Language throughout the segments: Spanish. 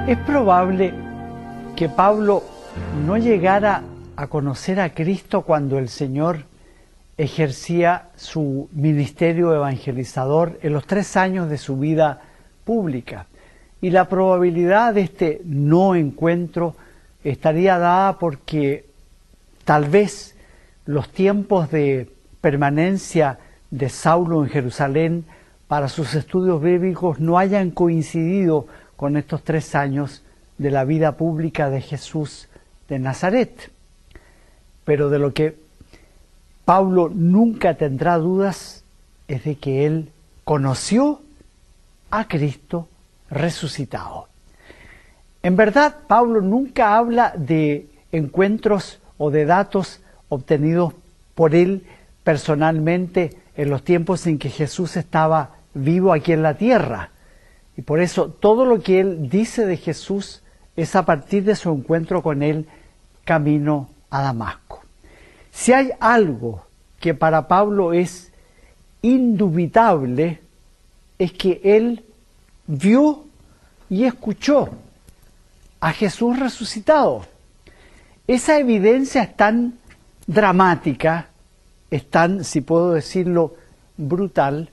Es probable que Pablo no llegara a conocer a Cristo cuando el Señor ejercía su ministerio evangelizador en los 3 años de su vida pública. Y la probabilidad de este no encuentro estaría dada porque tal vez los tiempos de permanencia de Saulo en Jerusalén para sus estudios bíblicos no hayan coincidido con estos 3 años de la vida pública de Jesús de Nazaret. Pero de lo que Pablo nunca tendrá dudas es de que él conoció a Cristo resucitado. En verdad, Pablo nunca habla de encuentros o de datos obtenidos por él personalmente en los tiempos en que Jesús estaba vivo aquí en la tierra. Y por eso todo lo que él dice de Jesús es a partir de su encuentro con él camino a Damasco. Si hay algo que para Pablo es indubitable, es que él vio y escuchó a Jesús resucitado. Esa evidencia es tan dramática, es tan, si puedo decirlo, brutal,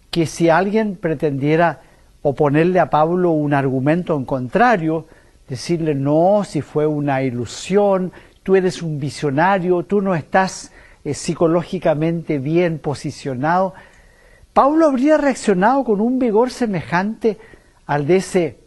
que si alguien pretendiera oponerle a Pablo un argumento en contrario, decirle no, si fue una ilusión, tú eres un visionario, tú no estás psicológicamente bien posicionado, Pablo habría reaccionado con un vigor semejante al de ese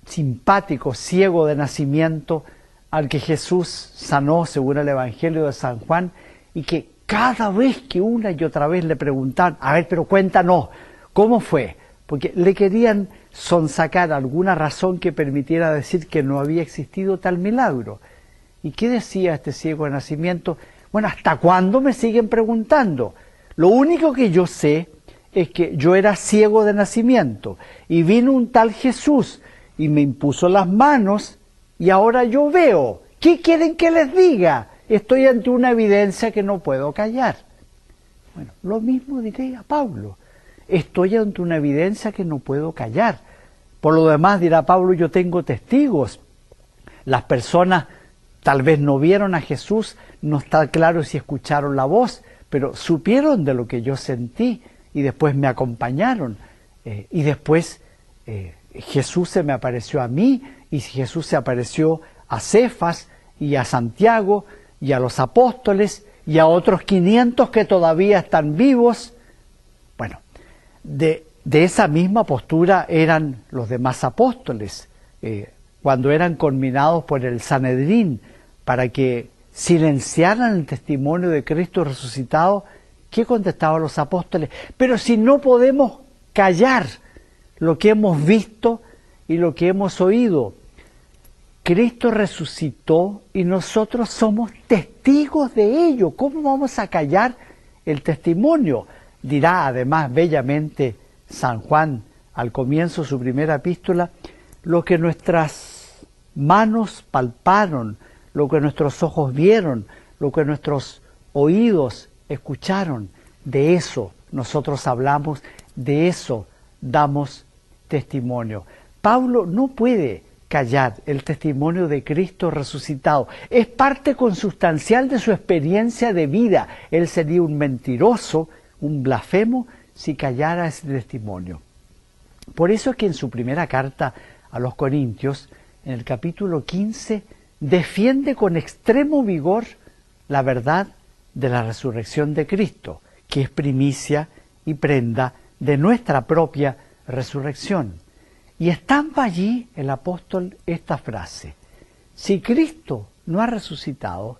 simpático ciego de nacimiento al que Jesús sanó según el Evangelio de San Juan, y que cada vez que una y otra vez le preguntaban, a ver, pero cuéntanos, ¿cómo fue? Porque le querían sonsacar alguna razón que permitiera decir que no había existido tal milagro. ¿Y qué decía este ciego de nacimiento? Bueno, ¿hasta cuándo me siguen preguntando? Lo único que yo sé es que yo era ciego de nacimiento y vino un tal Jesús y me impuso las manos y ahora yo veo. ¿Qué quieren que les diga? Estoy ante una evidencia que no puedo callar. Bueno, lo mismo diré a Pablo. Estoy ante una evidencia que no puedo callar. Por lo demás, dirá Pablo, yo tengo testigos. Las personas tal vez no vieron a Jesús, no está claro si escucharon la voz, pero supieron de lo que yo sentí y después me acompañaron. Y después Jesús se me apareció a mí y Jesús se apareció a Cefas y a Santiago y a los apóstoles y a otros 500 que todavía están vivos. Bueno, de esa misma postura eran los demás apóstoles, cuando eran conminados por el Sanedrín para que silenciaran el testimonio de Cristo resucitado. ¿Qué contestaban los apóstoles? Pero si no podemos callar lo que hemos visto y lo que hemos oído. Cristo resucitó y nosotros somos testigos de ello. ¿Cómo vamos a callar el testimonio? Dirá además bellamente San Juan al comienzo de su primera epístola, lo que nuestras manos palparon, lo que nuestros ojos vieron, lo que nuestros oídos escucharon, de eso nosotros hablamos, de eso damos testimonio. Pablo no puede callar el testimonio de Cristo resucitado. Es parte consustancial de su experiencia de vida. Él sería un mentiroso, un blasfemo, si callara ese testimonio. Por eso es que en su primera carta a los Corintios, en el capítulo 15, defiende con extremo vigor la verdad de la resurrección de Cristo, que es primicia y prenda de nuestra propia resurrección. Y estampa allí el apóstol esta frase: si Cristo no ha resucitado,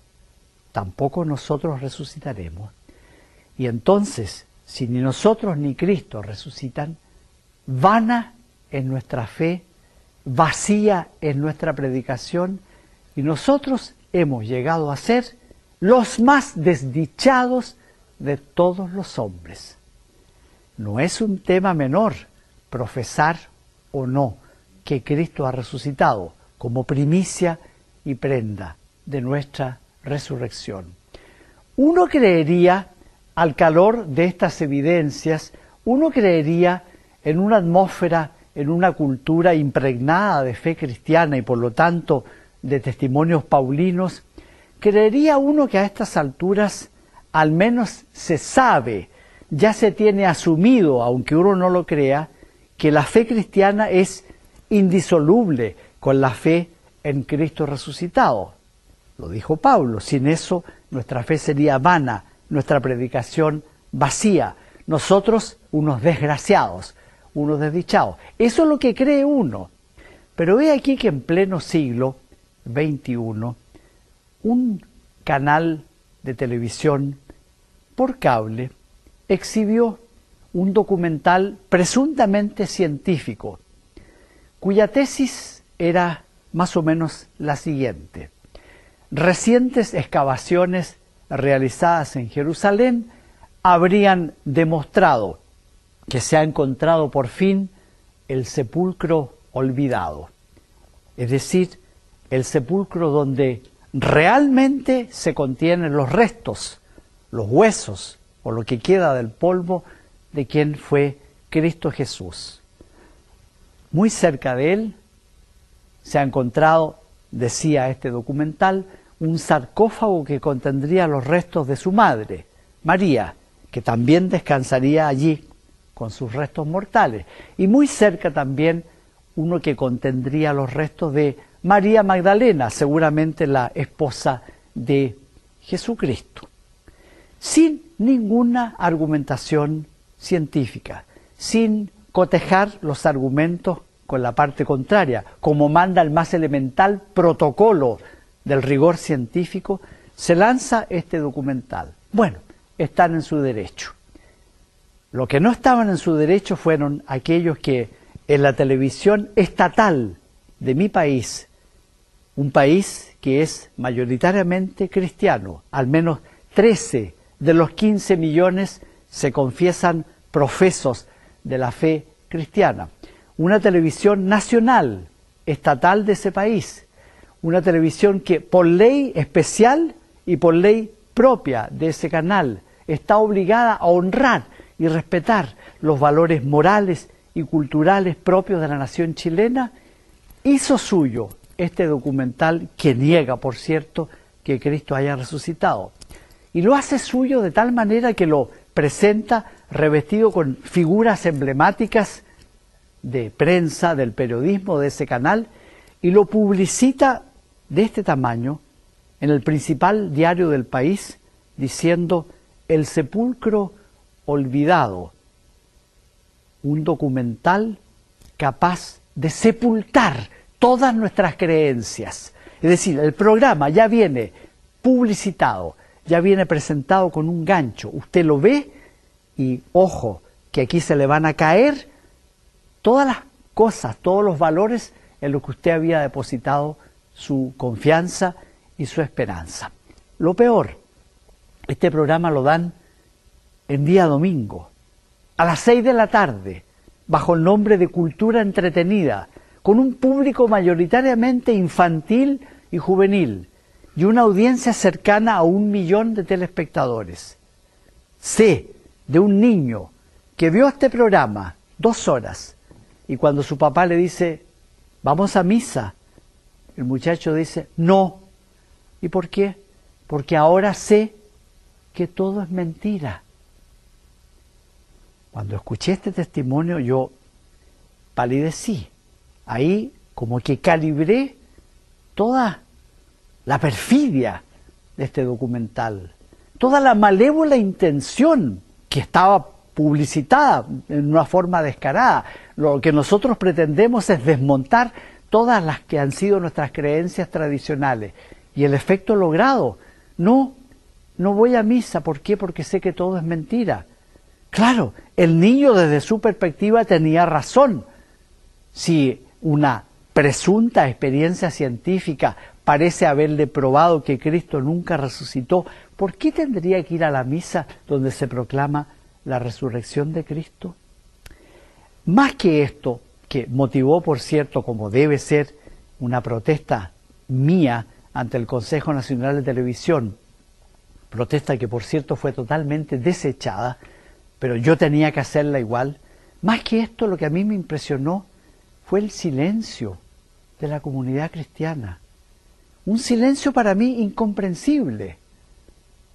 tampoco nosotros resucitaremos. Y entonces, si ni nosotros ni Cristo resucitan, vana es nuestra fe, vacía es nuestra predicación, y nosotros hemos llegado a ser los más desdichados de todos los hombres. No es un tema menor profesar o no que Cristo ha resucitado como primicia y prenda de nuestra resurrección. Uno creería, al calor de estas evidencias, uno creería en una atmósfera en una cultura impregnada de fe cristiana y por lo tanto de testimonios paulinos, creería uno que a estas alturas al menos se sabe, ya se tiene asumido, aunque uno no lo crea, que la fe cristiana es indisoluble con la fe en Cristo resucitado. Lo dijo Pablo, sin eso nuestra fe sería vana, nuestra predicación vacía, nosotros unos desgraciados, unos desdichados. Eso es lo que cree uno. Pero ve aquí que en pleno siglo XXI, un canal de televisión por cable exhibió un documental presuntamente científico, cuya tesis era más o menos la siguiente. Recientes excavaciones realizadas en Jerusalén habrían demostrado que se ha encontrado por fin el sepulcro olvidado, es decir, el sepulcro donde realmente se contienen los restos, los huesos o lo que queda del polvo de quien fue Cristo Jesús. Muy cerca de él se ha encontrado, decía este documental, un sarcófago que contendría los restos de su madre, María, que también descansaría allí con sus restos mortales. Y muy cerca también uno que contendría los restos de María Magdalena, seguramente la esposa de Jesucristo. Sin ninguna argumentación científica, sin cotejar los argumentos con la parte contraria, como manda el más elemental protocolo del rigor científico, se lanza este documental. Bueno, están en su derecho. Lo que no estaban en su derecho fueron aquellos que en la televisión estatal de mi país, un país que es mayoritariamente cristiano, al menos 13 de los 15 millones se confiesan profesos de la fe cristiana. Una televisión nacional, estatal de ese país, una televisión que por ley especial y por ley propia de ese canal está obligada a honrar y respetar los valores morales y culturales propios de la nación chilena, hizo suyo este documental que niega, por cierto, que Cristo haya resucitado. Y lo hace suyo de tal manera que lo presenta revestido con figuras emblemáticas de prensa, del periodismo de ese canal, y lo publicita de este tamaño en el principal diario del país, diciendo: el sepulcro olvidado, un documental capaz de sepultar todas nuestras creencias. Es decir, el programa ya viene publicitado, ya viene presentado con un gancho. Usted lo ve y, ojo, que aquí se le van a caer todas las cosas, todos los valores en los que usted había depositado su confianza y su esperanza. Lo peor, este programa lo dan en día domingo, a las 6 de la tarde, bajo el nombre de Cultura Entretenida, con un público mayoritariamente infantil y juvenil, y una audiencia cercana a 1 millón de telespectadores. Sé de un niño que vio este programa 2 horas, y cuando su papá le dice: vamos a misa, el muchacho dice: no. ¿Y por qué? Porque ahora sé que todo es mentira. Cuando escuché este testimonio yo palidecí. Ahí como que calibré toda la perfidia de este documental, toda la malévola intención que estaba publicitada en una forma descarada. Lo que nosotros pretendemos es desmontar todas las que han sido nuestras creencias tradicionales. Y el efecto logrado: no voy a misa. ¿Por qué? Porque sé que todo es mentira. Claro, el niño desde su perspectiva tenía razón. Si una presunta experiencia científica parece haberle probado que Cristo nunca resucitó, ¿por qué tendría que ir a la misa donde se proclama la resurrección de Cristo? Más que esto, que motivó, por cierto, como debe ser, una protesta mía ante el Consejo Nacional de Televisión, protesta que, por cierto, fue totalmente desechada, pero yo tenía que hacerla igual. Más que esto, lo que a mí me impresionó fue el silencio de la comunidad cristiana. Un silencio para mí incomprensible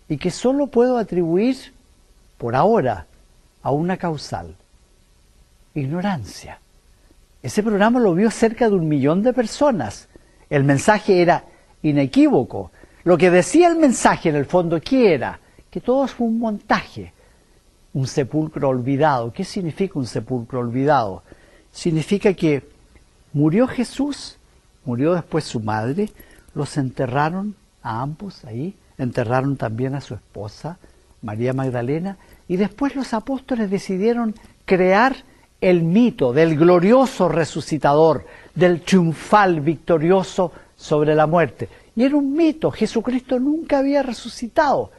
y que solo puedo atribuir, por ahora, a una causal: ignorancia. Ese programa lo vio cerca de 1 millón de personas. El mensaje era inequívoco. Lo que decía el mensaje, en el fondo, ¿qué era? Que todo fue un montaje, un sepulcro olvidado. ¿Qué significa un sepulcro olvidado? Significa que murió Jesús, murió después su madre, los enterraron a ambos ahí, enterraron también a su esposa, María Magdalena, y después los apóstoles decidieron crear el mito del glorioso resucitador, del triunfal victorioso sobre la muerte. Y era un mito, Jesucristo nunca había resucitado,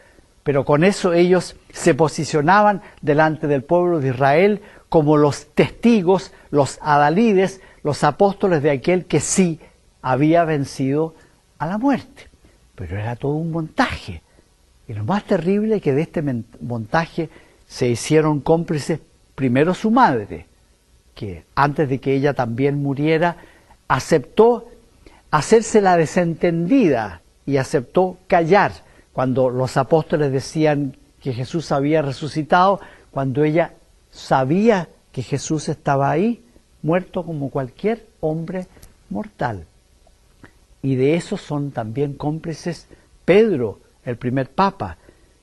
pero con eso ellos se posicionaban delante del pueblo de Israel como los testigos, los adalides, los apóstoles de aquel que sí había vencido a la muerte. Pero era todo un montaje. Y lo más terrible es que de este montaje se hicieron cómplices primero su madre, que antes de que ella también muriera, aceptó hacerse la desentendida y aceptó callar cuando los apóstoles decían que Jesús había resucitado, cuando ella sabía que Jesús estaba ahí, muerto como cualquier hombre mortal. Y de eso son también cómplices Pedro, el primer papa,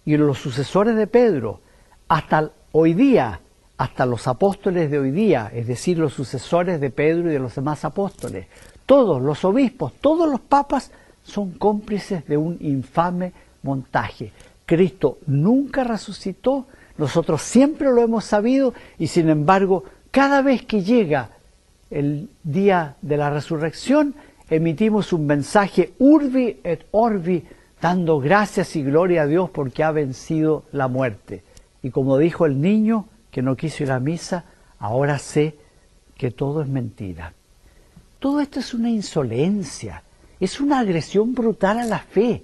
y los sucesores de Pedro, hasta hoy día, hasta los apóstoles de hoy día, es decir, los sucesores de Pedro y de los demás apóstoles. Todos los obispos, todos los papas son cómplices de un infame montaje. Cristo nunca resucitó, nosotros siempre lo hemos sabido, y sin embargo, cada vez que llega el día de la resurrección, emitimos un mensaje urbi et orbi, dando gracias y gloria a Dios porque ha vencido la muerte. Y como dijo el niño que no quiso ir a misa, ahora sé que todo es mentira. Todo esto es una insolencia, es una agresión brutal a la fe.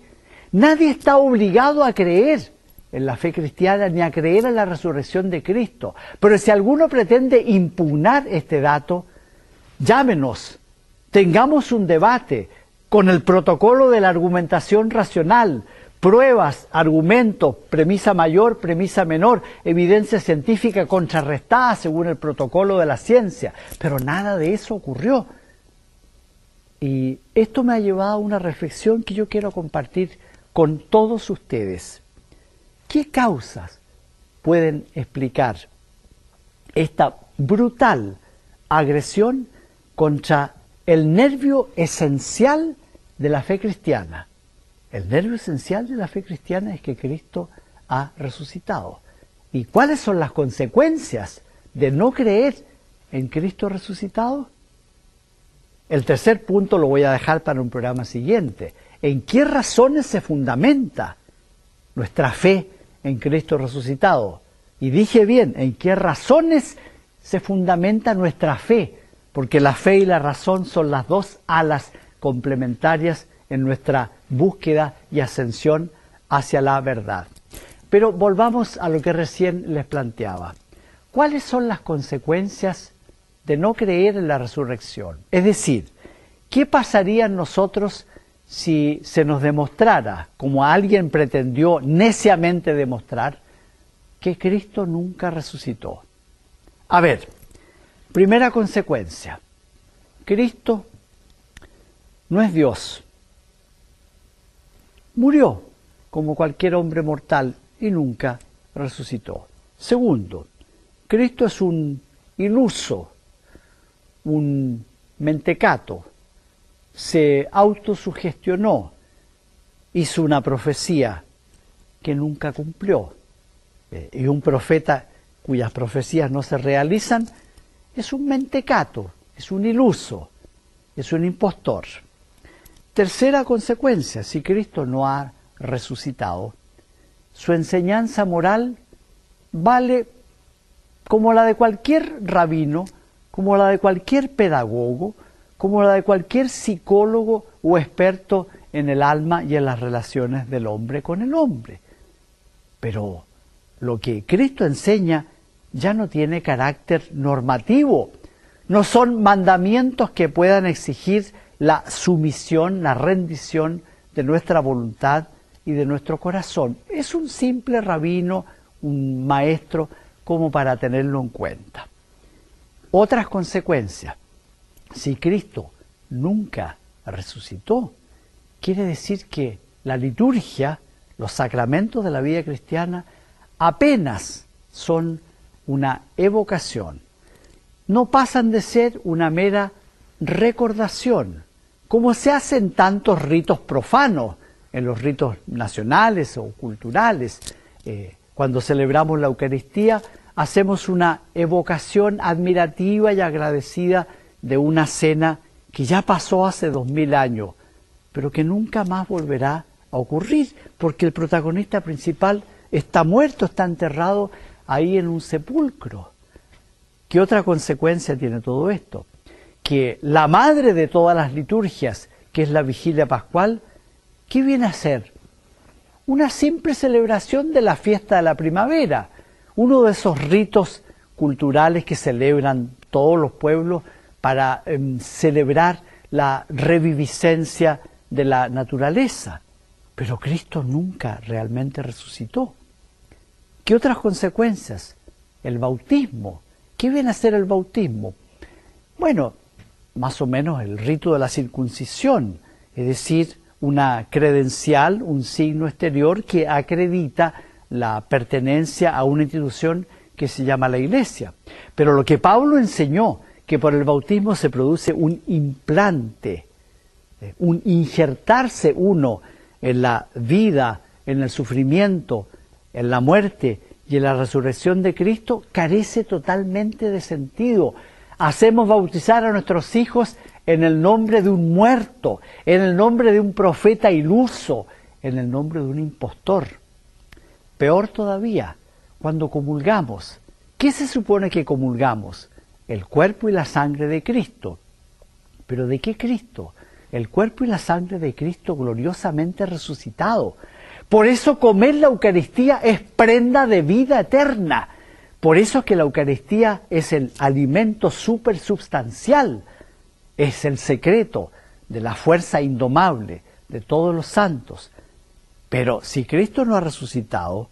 Nadie está obligado a creer en la fe cristiana ni a creer en la resurrección de Cristo. Pero si alguno pretende impugnar este dato, llámenos, tengamos un debate con el protocolo de la argumentación racional, pruebas, argumentos, premisa mayor, premisa menor, evidencia científica contrarrestada según el protocolo de la ciencia. Pero nada de eso ocurrió. Y esto me ha llevado a una reflexión que yo quiero compartir con todos ustedes. ¿Qué causas pueden explicar esta brutal agresión contra el nervio esencial de la fe cristiana? El nervio esencial de la fe cristiana es que Cristo ha resucitado. ¿Y cuáles son las consecuencias de no creer en Cristo resucitado? El tercer punto lo voy a dejar para un programa siguiente. ¿En qué razones se fundamenta nuestra fe en Cristo resucitado? Y dije bien, ¿en qué razones se fundamenta nuestra fe? Porque la fe y la razón son las dos alas complementarias en nuestra búsqueda y ascensión hacia la verdad. Pero volvamos a lo que recién les planteaba. ¿Cuáles son las consecuencias de no creer en la resurrección? Es decir, ¿qué pasaría en nosotros si se nos demostrara, como alguien pretendió neciamente demostrar, que Cristo nunca resucitó? A ver, primera consecuencia, Cristo no es Dios. Murió como cualquier hombre mortal y nunca resucitó. Segundo, Cristo es un iluso, un mentecato, se autosugestionó, hizo una profecía que nunca cumplió. Y un profeta cuyas profecías no se realizan es un mentecato, es un iluso, es un impostor. Tercera consecuencia, si Cristo no ha resucitado, su enseñanza moral vale como la de cualquier rabino, como la de cualquier pedagogo, como la de cualquier psicólogo o experto en el alma y en las relaciones del hombre con el hombre. Pero lo que Cristo enseña ya no tiene carácter normativo. No son mandamientos que puedan exigir la sumisión, la rendición de nuestra voluntad y de nuestro corazón. Es un simple rabino, un maestro, como para tenerlo en cuenta. Otras consecuencias. Si Cristo nunca resucitó, quiere decir que la liturgia, los sacramentos de la vida cristiana, apenas son una evocación. No pasan de ser una mera recordación, como se hacen tantos ritos profanos, en los ritos nacionales o culturales. Cuando celebramos la Eucaristía, hacemos una evocación admirativa y agradecida de una cena que ya pasó hace 2000 años, pero que nunca más volverá a ocurrir, porque el protagonista principal está muerto, está enterrado ahí en un sepulcro. ¿Qué otra consecuencia tiene todo esto? Que la madre de todas las liturgias, que es la vigilia pascual, ¿qué viene a ser? Una simple celebración de la fiesta de la primavera, uno de esos ritos culturales que celebran todos los pueblos para celebrar la reviviscencia de la naturaleza. Pero Cristo nunca realmente resucitó. ¿Qué otras consecuencias? El bautismo. ¿Qué viene a ser el bautismo? Bueno, más o menos el rito de la circuncisión, es decir, una credencial, un signo exterior que acredita la pertenencia a una institución que se llama la Iglesia. Pero lo que Pablo enseñó, que por el bautismo se produce un implante, un injertarse uno en la vida, en el sufrimiento, en la muerte y en la resurrección de Cristo, carece totalmente de sentido. Hacemos bautizar a nuestros hijos en el nombre de un muerto, en el nombre de un profeta iluso, en el nombre de un impostor. Peor todavía, cuando comulgamos. ¿Qué se supone que comulgamos? El cuerpo y la sangre de Cristo. ¿Pero de qué Cristo? El cuerpo y la sangre de Cristo gloriosamente resucitado. Por eso comer la Eucaristía es prenda de vida eterna. Por eso es que la Eucaristía es el alimento supersubstancial. Es el secreto de la fuerza indomable de todos los santos. Pero si Cristo no ha resucitado,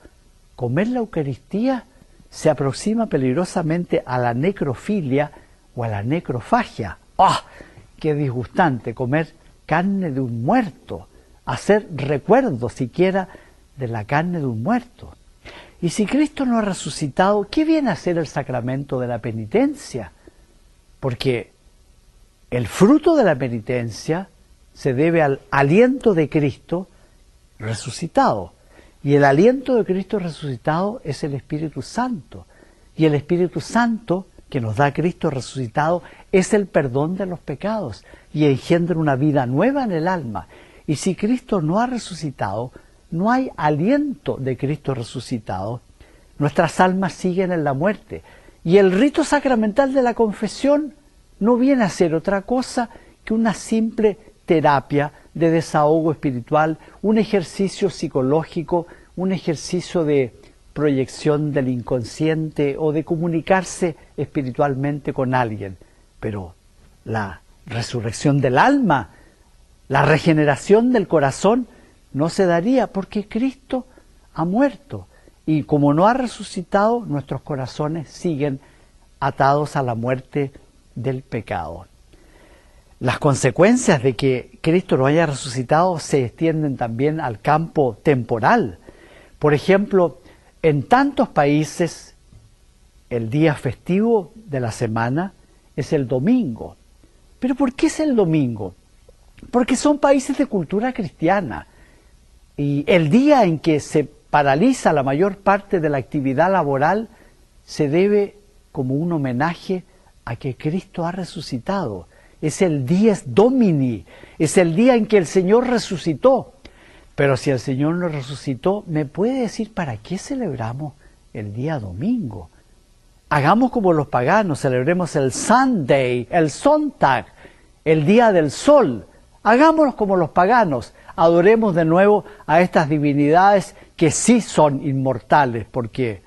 comer la Eucaristía se aproxima peligrosamente a la necrofilia o a la necrofagia. ¡Ah! ¡Qué disgustante comer carne de un muerto! Hacer recuerdo siquiera de la carne de un muerto. Y si Cristo no ha resucitado, ¿qué viene a ser el sacramento de la penitencia? Porque el fruto de la penitencia se debe al aliento de Cristo resucitado. Y el aliento de Cristo resucitado es el Espíritu Santo. Y el Espíritu Santo que nos da Cristo resucitado es el perdón de los pecados y engendra una vida nueva en el alma. Y si Cristo no ha resucitado, no hay aliento de Cristo resucitado. Nuestras almas siguen en la muerte. Y el rito sacramental de la confesión no viene a ser otra cosa que una simple terapia de desahogo espiritual, un ejercicio psicológico, un ejercicio de proyección del inconsciente o de comunicarse espiritualmente con alguien. Pero la resurrección del alma, la regeneración del corazón, no se daría porque Cristo ha muerto. Y como no ha resucitado, nuestros corazones siguen atados a la muerte del pecado. Las consecuencias de que Cristo no haya resucitado se extienden también al campo temporal. Por ejemplo, en tantos países el día festivo de la semana es el domingo. ¿Pero por qué es el domingo? Porque son países de cultura cristiana. Y el día en que se paraliza la mayor parte de la actividad laboral se debe como un homenaje a que Cristo ha resucitado. Es el Dies Domini, es el día en que el Señor resucitó. Pero si el Señor no resucitó, ¿me puede decir para qué celebramos el día domingo? Hagamos como los paganos, celebremos el Sunday, el Sonntag, el día del sol. Hagámonos como los paganos, adoremos de nuevo a estas divinidades que sí son inmortales, porque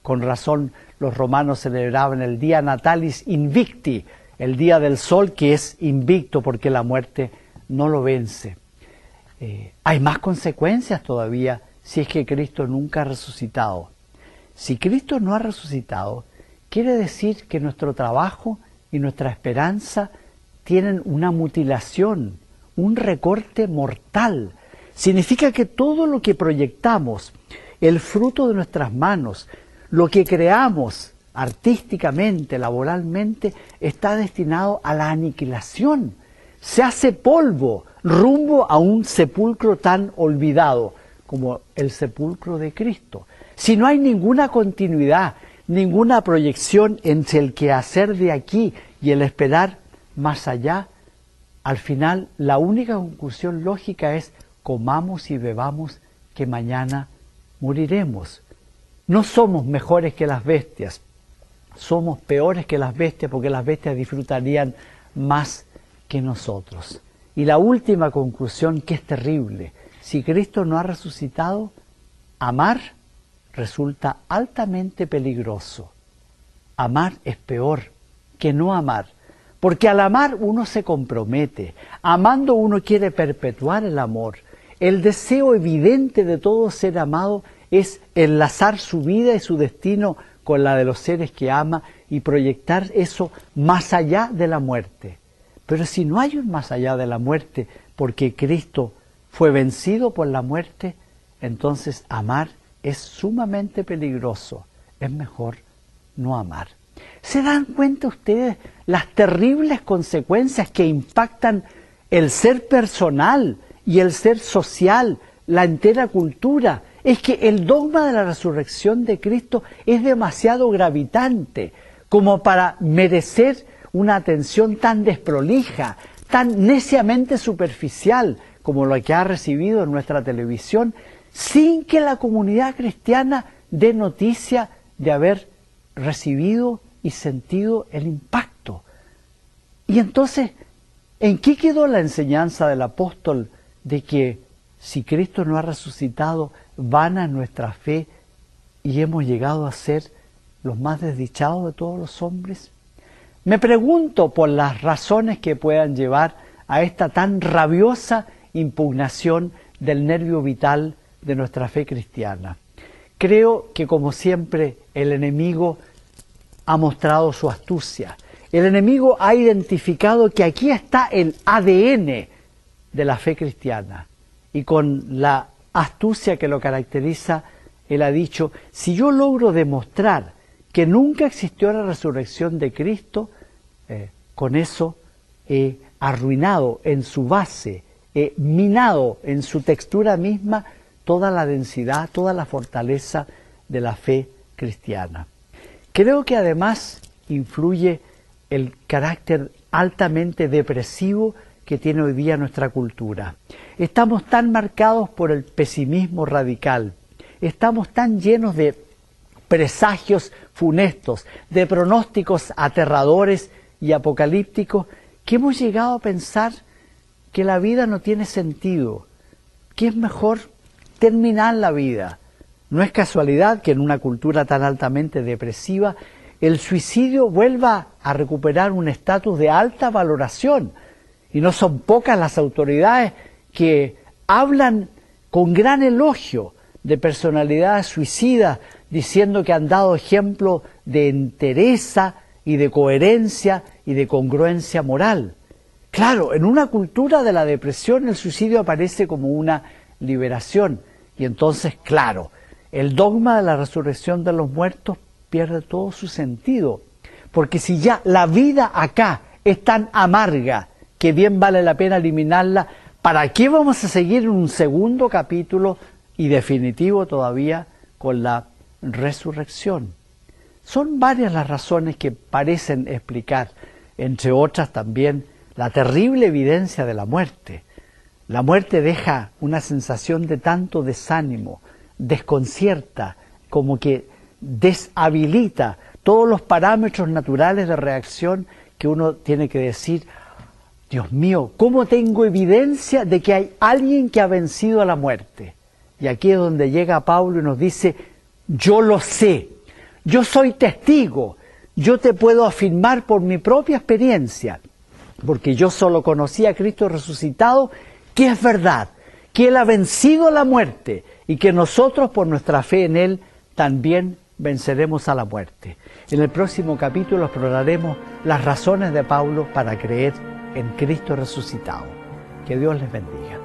con razón los romanos celebraban el Día Natalis Invicti, el día del sol que es invicto porque la muerte no lo vence. Hay más consecuencias todavía si es que Cristo nunca ha resucitado. Si Cristo no ha resucitado, quiere decir que nuestro trabajo y nuestra esperanza tienen una mutilación, un recorte mortal. Significa que todo lo que proyectamos, el fruto de nuestras manos, lo que creamos artísticamente, laboralmente, está destinado a la aniquilación. Se hace polvo rumbo a un sepulcro tan olvidado como el sepulcro de Cristo. Si no hay ninguna continuidad, ninguna proyección entre el quehacer de aquí y el esperar más allá, al final la única conclusión lógica es: comamos y bebamos, que mañana moriremos. No somos mejores que las bestias, somos peores que las bestias, porque las bestias disfrutarían más que nosotros. Y la última conclusión, que es terrible: si Cristo no ha resucitado, amar resulta altamente peligroso. Amar es peor que no amar, porque al amar uno se compromete. Amando uno quiere perpetuar el amor. El deseo evidente de todo ser amado es enlazar su vida y su destino con la de los seres que ama y proyectar eso más allá de la muerte. Pero si no hay un más allá de la muerte, porque Cristo fue vencido por la muerte, entonces amar es sumamente peligroso. Es mejor no amar. ¿Se dan cuenta ustedes las terribles consecuencias que impactan el ser personal y el ser social, la entera cultura? Es que el dogma de la resurrección de Cristo es demasiado gravitante como para merecer una atención tan desprolija, tan neciamente superficial como la que ha recibido en nuestra televisión, sin que la comunidad cristiana dé noticia de haber recibido y sentido el impacto. Y entonces, ¿en qué quedó la enseñanza del apóstol de que si Cristo no ha resucitado, vana es nuestra fe y hemos llegado a ser los más desdichados de todos los hombres? Me pregunto por las razones que puedan llevar a esta tan rabiosa impugnación del nervio vital de nuestra fe cristiana. Creo que, como siempre, el enemigo ha mostrado su astucia. El enemigo ha identificado que aquí está el ADN de la fe cristiana. Y con la astucia que lo caracteriza, él ha dicho: si yo logro demostrar que nunca existió la resurrección de Cristo, con eso he arruinado en su base, he minado en su textura misma toda la densidad, toda la fortaleza de la fe cristiana. Creo que además influye el carácter altamente depresivo que tiene hoy día nuestra cultura. Estamos tan marcados por el pesimismo radical, estamos tan llenos de presagios funestos, de pronósticos aterradores y apocalípticos, que hemos llegado a pensar que la vida no tiene sentido, que es mejor terminar la vida. No es casualidad que en una cultura tan altamente depresiva el suicidio vuelva a recuperar un estatus de alta valoración. Y no son pocas las autoridades que hablan con gran elogio de personalidades suicidas, diciendo que han dado ejemplo de entereza y de coherencia y de congruencia moral. Claro, en una cultura de la depresión el suicidio aparece como una liberación. Y entonces, claro, el dogma de la resurrección de los muertos pierde todo su sentido. Porque si ya la vida acá es tan amarga que bien vale la pena eliminarla, ¿para qué vamos a seguir un segundo capítulo y definitivo todavía con la resurrección? Son varias las razones que parecen explicar, entre otras también, la terrible evidencia de la muerte. La muerte deja una sensación de tanto desánimo, desconcierta, como que deshabilita todos los parámetros naturales de reacción que uno tiene que decir: Dios mío, ¿cómo tengo evidencia de que hay alguien que ha vencido a la muerte? Y aquí es donde llega Pablo y nos dice: yo lo sé, Yo soy testigo, yo te puedo afirmar por mi propia experiencia, porque yo solo conocí a Cristo resucitado, que es verdad, que Él ha vencido la muerte y que nosotros por nuestra fe en Él también venceremos a la muerte. En el próximo capítulo exploraremos las razones de Pablo para creer en Cristo resucitado. Que Dios les bendiga.